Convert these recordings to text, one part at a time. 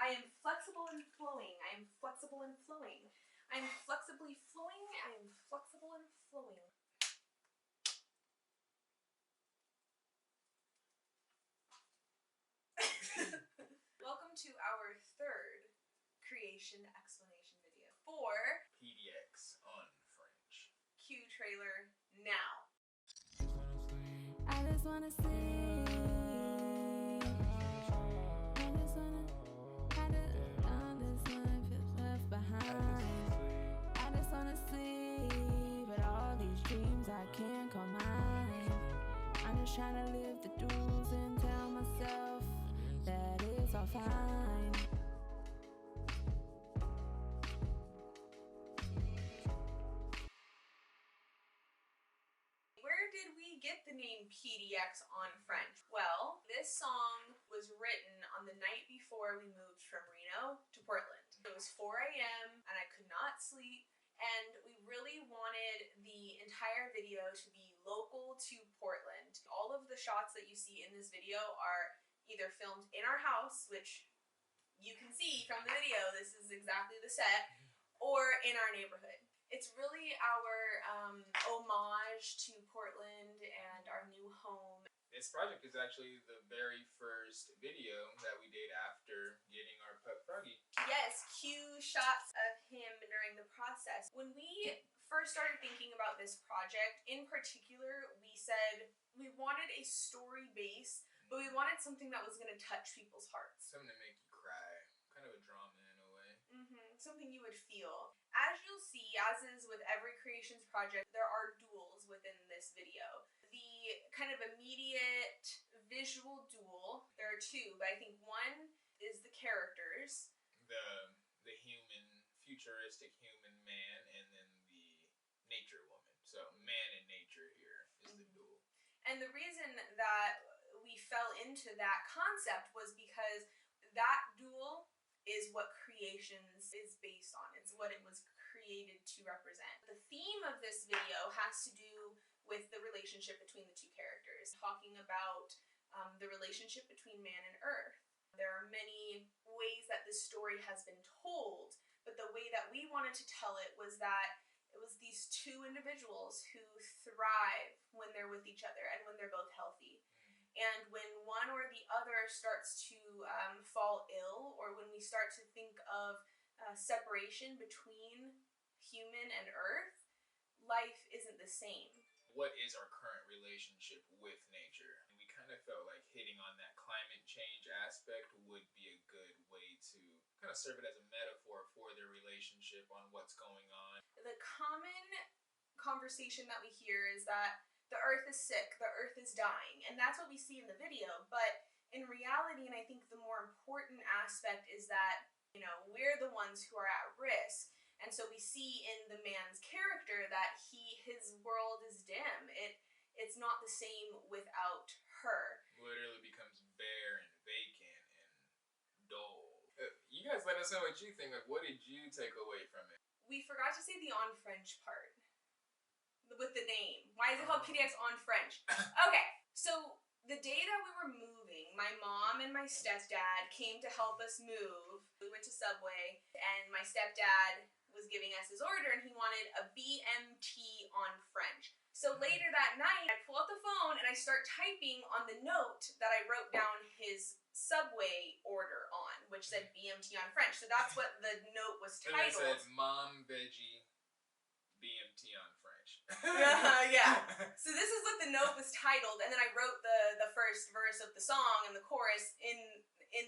I am flexible and flowing. I am flexible and flowing. I am flexibly flowing. I am flexible and flowing. Welcome to our third creation explanation video for PDX on French. Cue trailer now. I just wanna sleep. I just wanna feel left behind. I just wanna sleep, but all these dreams I can't call mine. I'm just trying to live the duels and tell myself that it's all fine. Where did we get the name PDX on French? Well, this song was written on the night before we moved from Reno to Portland. It was 4 a.m. and I could not sleep, and we really wanted the entire video to be local to Portland. All of the shots that you see in this video are either filmed in our house, which you can see from the video, this is exactly the set, or in our neighborhood. It's really our homage to Portland and our new home. This project is actually the very first video that we did after getting our pup Froggy. Yes, cue shots of him during the process. When we first started thinking about this project, in particular, we said we wanted a story base, but we wanted something that was going to touch people's hearts. Something to make you cry. Kind of a drama in a way. Something you would feel. As you'll see, as is with every creations project, there are duels within this video. The kind of immediate visual duel, there are two, but I think one is the characters. The human, futuristic human man, and then the nature woman. So man and nature here is the duel. And the reason that we fell into that concept was because that duel is what creations is based on. It's what it was created to represent. The theme of this video has to do with the relationship between the two characters, talking about the relationship between man and earth. There are many ways that this story has been told, but the way that we wanted to tell it was that it was these two individuals who thrive when they're with each other and when they're both healthy. And when one or the other starts to fall ill, or when we start to think of separation between human and earth, life isn't the same. What is our current relationship with nature? And we kind of felt like hitting on that climate change aspect would be a good way to kind of serve it as a metaphor for their relationship on what's going on. The common conversation that we hear is that the earth is sick, the earth is dying, and that's what we see in the video. But in reality, and I think the more important aspect is that, we're the ones who are at risk. And so we see in the man's character that his world is dim. It's not the same without her. Literally becomes bare and vacant and dull. You guys let us know what you think. Like, what did you take away from it? We forgot to say the on French part. With the name. Why is it called PDX on French? Okay, so the day that we were moving, my mom and my stepdad came to help us move. We went to Subway, and my stepdad was giving us his order, and he wanted a BMT on French. So later that night, I pull out the phone, and I start typing on the note that I wrote down his Subway order on, which said BMT on French. So that's what the note was titled. And it said, Mom Veggie BMT on French. Yeah. So this is what the note was titled, and then I wrote the first verse of the song and the chorus in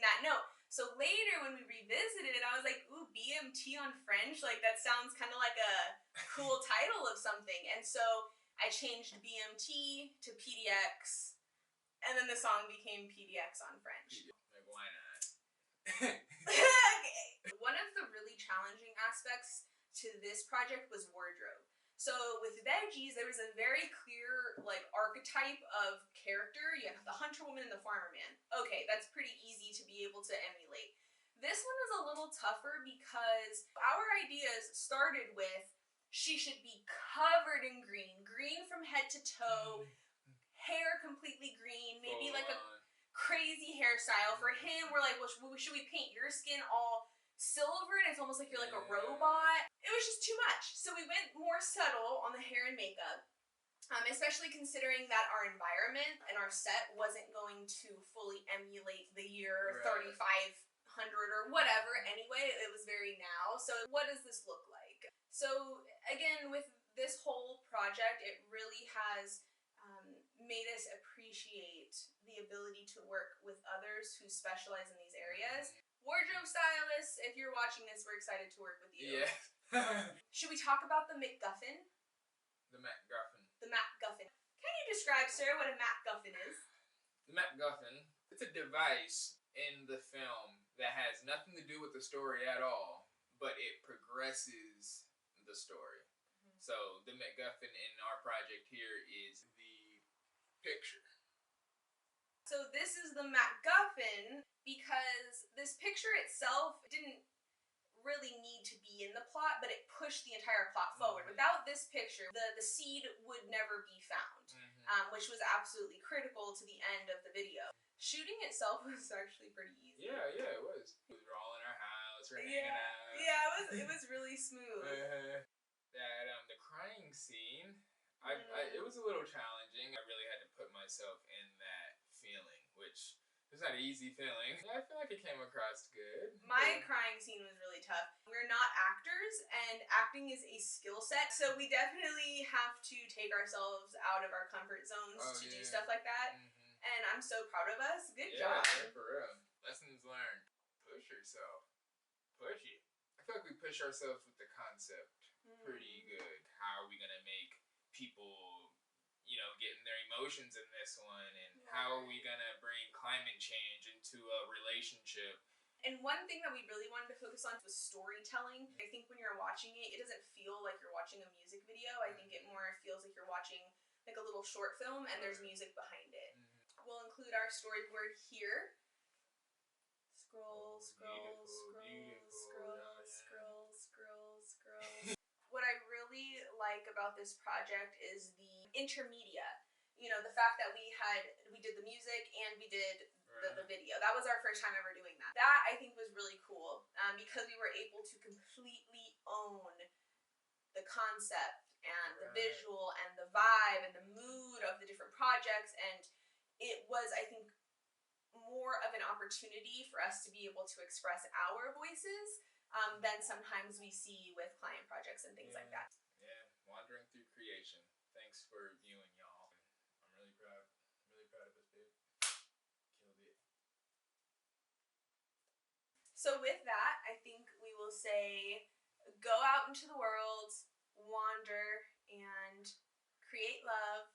that note. So later when we revisited it, I was like, ooh, BMT on French? Like, that sounds kind of like a cool title of something. And so I changed BMT to PDX, and then the song became PDX on French. Like, why not? Okay. One of the really challenging aspects to this project was wardrobe. So with Veggies, there was a very clear archetype of character. You have the hunter woman and the farmer man. Okay, that's pretty easy to be able to emulate. This one was a little tougher because our ideas started with she should be covered in green from head to toe, hair completely green, maybe like a crazy hairstyle. For him, we're like, well, should we paint your skin all silver and it's almost like you're like a robot? It was just too much. So we went more subtle on the hair and makeup. Especially considering that our environment and our set wasn't going to fully emulate the year 3500 or whatever anyway. It was very now. So what does this look like? So again, with this whole project, it really has made us appreciate the ability to work with others who specialize in these areas. Wardrobe stylists, if you're watching this, we're excited to work with you. Yeah. Should we talk about the MacGuffin? The macguffin. The macguffin. Can you describe, sir, what a macguffin is? The macguffin, it's a device in the film that has nothing to do with the story at all, but it progresses the story. Mm-hmm. So the macguffin in our project here is the picture. So this is the macguffin because this picture itself didn't really need to be in the plot, but it pushed the entire plot forward. Without this picture, the seed would never be found, which was absolutely critical to the end of the video. Shooting itself was actually pretty easy. Yeah, it was. We were all in our house, we were hanging out. Yeah, it was really smooth. The crying scene, it was a little challenging. I really had to put myself in that feeling, which it's not an easy feeling. I feel like it came across good. My crying scene was really tough. We're not actors, and acting is a skill set, so we definitely have to take ourselves out of our comfort zones to do stuff like that. And I'm so proud of us. Good job. Yeah, for real. Lessons learned. Push yourself. Push it. I feel like we push ourselves with the concept pretty good. How are we going to make people getting their emotions in this one, and how are we gonna bring climate change into a relationship? And one thing that we really wanted to focus on was storytelling. I think when you're watching it doesn't feel like you're watching a music video. I think it more feels like you're watching like a little short film and there's music behind it. We'll include our storyboard here. Scroll, scroll, scroll, scroll, scroll, scroll, scroll. What I really like about this project is the intermedia. The fact that we did the music and we did the video. That was our first time ever doing that. That I think was really cool because we were able to completely own the concept and the visual and the vibe and the mood of the different projects, and it was, I think, more of an opportunity for us to be able to express our voices than sometimes we see with client projects and things like that. Yeah, wandering through creation. Thanks for viewing, y'all. I'm really proud. I'm really proud of us, babe. Killed it. So with that, I think we will say, go out into the world, wander, and create love,